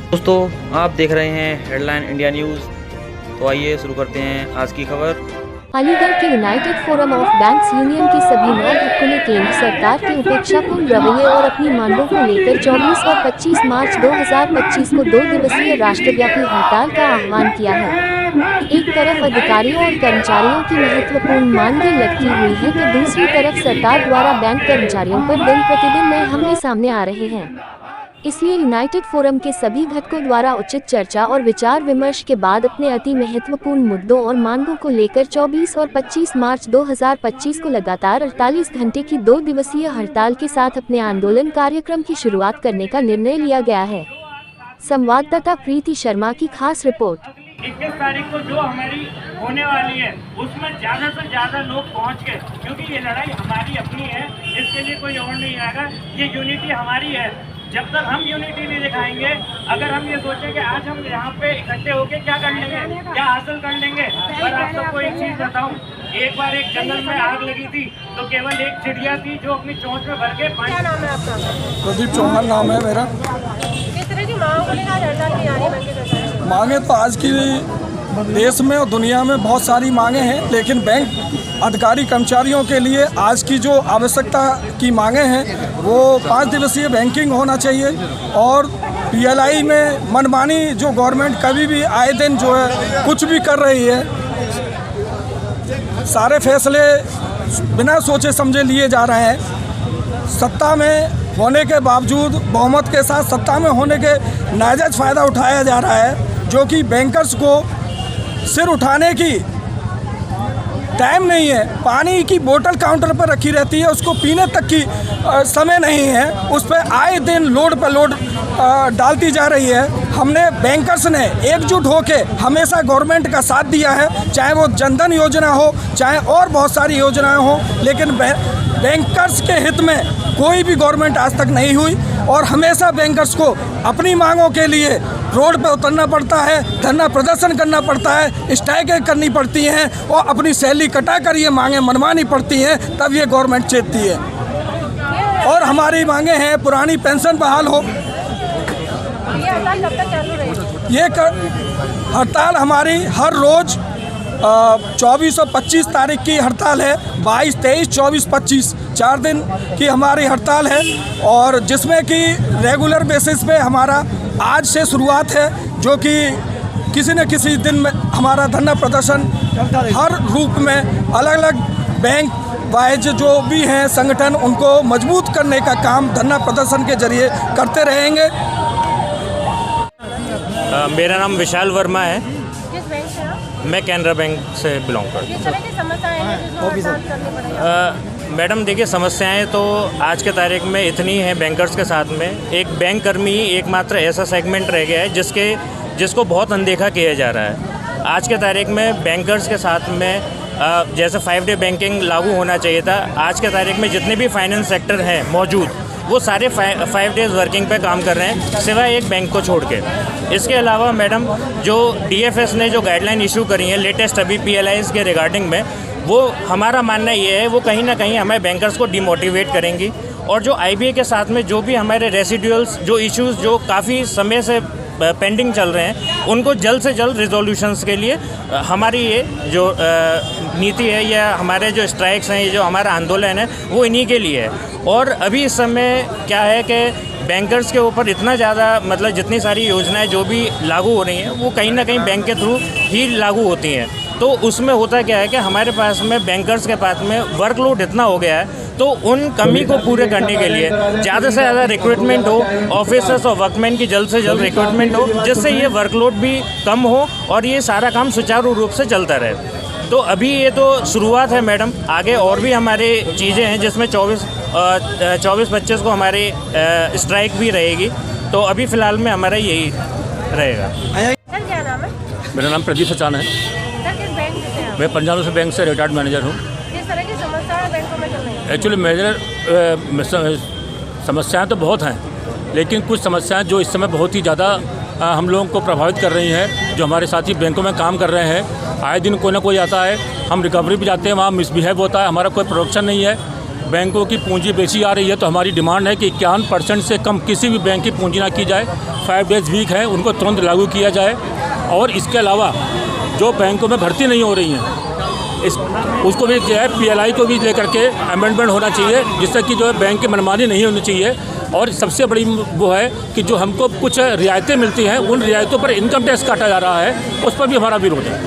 दोस्तों आप देख रहे हैं हेडलाइन इंडिया न्यूज़। तो आइए शुरू करते हैं आज की खबर। अलीगढ़ के United forum of banks union के सभी 9 धक्कों ने केंद्र सरकार के उपेक्षापूर्ण रवैये और अपनी मांगों को लेकर 24 और 25 मार्च 2025 को 2 दिवसीय राष्ट्रव्यापी हड़ताल का आह्वान किया है। एक तरफ अधिकारियों और कर्मचारियों की महत्वपूर्ण मांगें लटकी हुई है तो दूसरी तरफ सरकार द्वारा बैंक कर्मचारियों पर दिन प्रतिदिन नए हमले सामने आ रहे हैं। इसलिए यूनाइटेड फोरम के सभी घटकों द्वारा उचित चर्चा और विचार विमर्श के बाद अपने अति महत्वपूर्ण मुद्दों और मांगों को लेकर 24 और 25 मार्च 2025 को लगातार 48 घंटे की 2 दिवसीय हड़ताल के साथ अपने आंदोलन कार्यक्रम की शुरुआत करने का निर्णय लिया गया है। संवाददाता प्रीति शर्मा की खास रिपोर्ट। 21 तारीख को जो हमारी होने वाली है उसमें ज़्यादा से ज़्यादा लोग पहुंच गए, क्योंकि ये लड़ाई हमारी अपनी है, इसके लिए कोई और नहीं आएगा। ये यूनिटी हमारी है। जब तक हम यूनिटी नहीं दिखाएंगे, अगर हम ये सोचें कि आज हम यहाँ पे इकट्ठे होके क्या कर लेंगे, क्या हासिल कर लेंगे, पर आप सबको एक चीज़ बताऊँ, एक बार एक जंगल में आग लगी थी तो केवल एक चिड़िया थी जो अपनी चोंच में भर के पानी। क्या नाम है आपका? प्रदीप चौहान नाम है मेरा। किस तरह की मांग को लेकर हड़ताल की जा रही है? मांगे तो आज की देश में और दुनिया में बहुत सारी मांगे हैं, लेकिन बैंक अधिकारी कर्मचारियों के लिए आज की जो आवश्यकता की मांगे हैं वो 5 दिवसीय बैंकिंग होना चाहिए और पीएलआई में मनमानी जो गवर्नमेंट कभी भी आए दिन जो है कुछ भी कर रही है, सारे फैसले बिना सोचे समझे लिए जा रहे हैं। सत्ता में होने के बावजूद बहुमत के साथ सत्ता में होने के नाजायज फ़ायदा उठाया जा रहा है, जो कि बैंकर्स को सिर उठाने की टाइम नहीं है। पानी की बोतल काउंटर पर रखी रहती है, उसको पीने तक की समय नहीं है, उस पर आए दिन लोड पर लोड डालती जा रही है। हमने बैंकर्स ने एकजुट होकर हमेशा गवर्नमेंट का साथ दिया है, चाहे वो जनधन योजना हो, चाहे और बहुत सारी योजनाएं हो, लेकिन बैंकर्स के हित में कोई भी गवर्नमेंट आज तक नहीं हुई और हमेशा बैंकर्स को अपनी मांगों के लिए रोड पर उतरना पड़ता है, धरना प्रदर्शन करना पड़ता है, स्ट्राइकें करनी पड़ती हैं और अपनी सैलरी कटा कर ये मांगें मनवानी पड़ती हैं, तब ये गवर्नमेंट चेतती है। और हमारी मांगे हैं पुरानी पेंशन बहाल हो। ये हड़ताल कब तक चालू रहेगी? ये हड़ताल हमारी हर रोज़ 24 और 25 तारीख की हड़ताल है। 22, 23, 24, 25 4 दिन की हमारी हड़ताल है और जिसमें कि रेगुलर बेसिस पे हमारा आज से शुरुआत है, जो कि किसी न किसी दिन में हमारा धरना प्रदर्शन हर रूप में अलग अलग बैंक वाइज जो भी हैं संगठन, उनको मजबूत करने का काम धरना प्रदर्शन के जरिए करते रहेंगे। मेरा नाम विशाल वर्मा है। किस बैंक से आप? मैं कैनरा बैंक से बिलोंग करता किस तरह की समस्याएं हैं जिसको हड़ताल करनी पड़ेगी? हूँ। मैडम देखिए, समस्याएं तो आज के तारीख में इतनी हैं बैंकर्स के साथ में। एक बैंक कर्मी ही एकमात्र ऐसा सेगमेंट रह गया है जिसको बहुत अनदेखा किया जा रहा है। आज के तारीख में बैंकर्स के साथ में जैसे 5 डे बैंकिंग लागू होना चाहिए था, आज के तारीख में जितने भी फाइनेंस सेक्टर हैं मौजूद वो सारे 5 डेज़ वर्किंग पे काम कर रहे हैं, सिवाय एक बैंक को छोड़ के। इसके अलावा मैडम जो DFS ने जो गाइडलाइन इशू करी है लेटेस्ट अभी PLIs के रिगार्डिंग में, वो हमारा मानना ये है वो कहीं ना कहीं हमें बैंकर्स को डिमोटिवेट करेंगी और जो IBA के साथ में जो भी हमारे रेसिडुअल्स जो इश्यूज़ जो काफ़ी समय से पेंडिंग चल रहे हैं उनको जल्द से जल्द रिजोल्यूशंस के लिए हमारी ये जो नीति है या हमारे जो स्ट्राइक्स हैं, ये जो हमारा आंदोलन है वो इन्हीं के लिए है। और अभी इस समय क्या है कि बैंकर्स के ऊपर इतना ज़्यादा मतलब जितनी सारी योजनाएं जो भी लागू हो रही हैं वो कहीं ना कहीं बैंक के थ्रू ही लागू होती हैं। तो उसमें होता क्या है कि हमारे पास में बैंकर्स के पास में वर्कलोड इतना हो गया है, तो उन कमी को पूरे करने के लिए ज़्यादा से ज़्यादा रिक्रूटमेंट हो, ऑफिसर्स और वर्कमैन की जल्द से जल्द रिक्रूटमेंट हो, जिससे ये वर्कलोड भी कम हो और ये सारा काम सुचारू रूप से चलता रहे। तो अभी ये तो शुरुआत है मैडम, आगे और भी हमारे चीज़ें हैं जिसमें 24-25 को हमारी स्ट्राइक भी रहेगी। तो अभी फ़िलहाल में हमारा यही रहेगा। सर क्या नाम है? मेरा नाम प्रदीप सचान है। सर किस बैंक से हैं आप? मैं पंजाब नेशनल बैंक से रिटायर्ड मैनेजर हूँ। किस तरह की समस्याएं बैंकों में चल रही हैं? एक्चुअली मेजर समस्याएं तो बहुत हैं, लेकिन कुछ समस्याएं जो इस समय बहुत ही ज़्यादा हम लोगों को प्रभावित कर रही हैं, जो हमारे साथी बैंकों में काम कर रहे हैं। आए दिन कोई ना कोई आता है, हम रिकवरी भी जाते हैं, वहाँ मिसबिहेव होता है, हमारा कोई प्रोडक्शन नहीं है बैंकों की पूंजी बेची जा रही है, तो हमारी डिमांड है कि 51% से कम किसी भी बैंक की पूंजी ना की जाए। 5 डेज़ वीक है, उनको तुरंत लागू किया जाए। और इसके अलावा जो बैंकों में भर्ती नहीं हो रही हैं उसको भी जो है PLI को भी लेकर के अमेंडमेंट होना चाहिए, जिससे कि जो है बैंक की मनमानी नहीं होनी चाहिए। और सबसे बड़ी वो है कि जो हमको कुछ रियायतें मिलती हैं, उन रियायतों पर इनकम टैक्स काटा जा रहा है, उस पर भी हमारा विरोध है।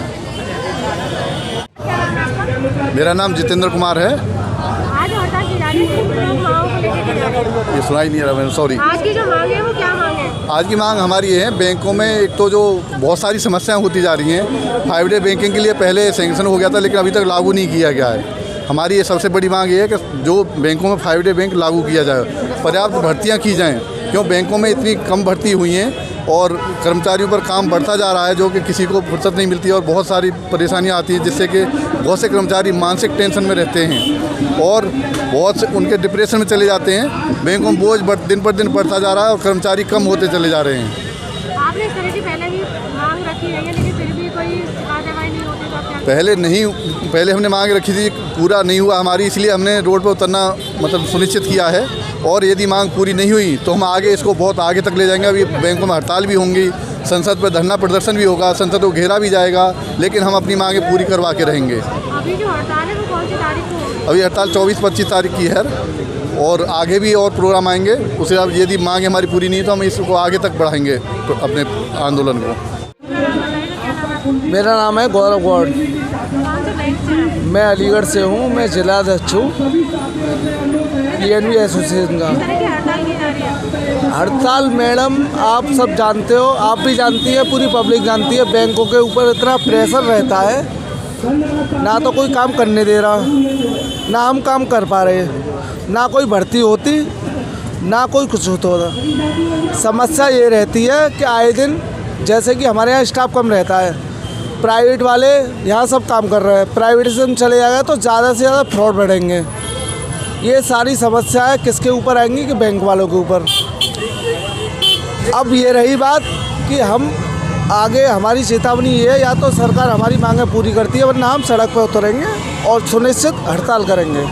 मेरा नाम जितेंद्र कुमार है। आज हड़ताल की जा रही है, लोग मांगों को लेकर के जा रहे हैं। ये सुनाई नहीं रहा मैंने, सॉरी। आज की जो मांग है वो क्या मांग है? आज की मांग हमारी ये है, बैंकों में एक तो जो बहुत सारी समस्याएं होती जा रही हैं। 5 डे बैंकिंग के लिए पहले सैंक्शन हो गया था, लेकिन अभी तक लागू नहीं किया गया है। हमारी ये सबसे बड़ी मांग ये है कि जो बैंकों में 5 डे बैंक लागू किया जाए, पर्याप्त भर्तियाँ की जाएँ। क्यों बैंकों में इतनी कम भर्ती हुई हैं और कर्मचारियों पर काम बढ़ता जा रहा है, जो कि किसी को फुर्सत नहीं मिलती और बहुत सारी परेशानियां आती हैं, जिससे कि बहुत से कर्मचारी मानसिक टेंशन में रहते हैं और बहुत से उनके डिप्रेशन में चले जाते हैं। बैंकों में बोझ दिन पर दिन बढ़ता जा रहा है और कर्मचारी कम होते चले जा रहे हैं। आपने इस तरह की पहले भी मांग रखी है, लेकिन फिर भी कोई कार्रवाई नहीं होती, तो आप क्या? पहले हमने मांग रखी थी, पूरा नहीं हुआ हमारी, इसलिए हमने रोड पर उतरना मतलब सुनिश्चित किया है। और यदि मांग पूरी नहीं हुई तो हम आगे इसको बहुत आगे तक ले जाएंगे। अभी बैंकों में हड़ताल भी होंगी, संसद पर धरना प्रदर्शन भी होगा, संसद को घेरा भी जाएगा, लेकिन हम अपनी मांगें पूरी करवा के रहेंगे। अभी जो हड़ताल है वो कौन सी तारीख को होगी? अभी हड़ताल 24-25 तारीख की है और आगे भी और प्रोग्राम आएंगे। उसके बाद यदि मांग हमारी पूरी नहीं तो हम इसको आगे तक बढ़ाएंगे अपने आंदोलन को। मेरा नाम है गौरव गौड़, कौन से बैंक से हैं? मैं अलीगढ़ से हूँ। मैं जिला अध्यक्ष हूँ PNB एसोसिएशन का। इस तरह की हड़ताल की जा रही है। हड़ताल मैडम आप सब जानते हो, आप भी जानती है, पूरी पब्लिक जानती है, बैंकों के ऊपर इतना प्रेशर रहता है, ना तो कोई काम करने दे रहा, ना हम काम कर पा रहे, ना कोई भर्ती होती, ना कोई कुछ होता। समस्या ये रहती है कि आए दिन जैसे कि हमारे यहाँ स्टाफ कम रहता है, प्राइवेट वाले यहाँ सब काम कर रहे हैं, प्राइवेटिज्म चले जाएगा तो ज़्यादा से ज़्यादा फ्रॉड बढ़ेंगे। ये सारी समस्याएं किसके ऊपर आएंगी कि बैंक वालों के ऊपर। अब ये रही बात कि हम आगे, हमारी चेतावनी ये है, या तो सरकार हमारी मांगें पूरी करती है, वरना हम सड़क पर उतरेंगे और सुनिश्चित हड़ताल करेंगे।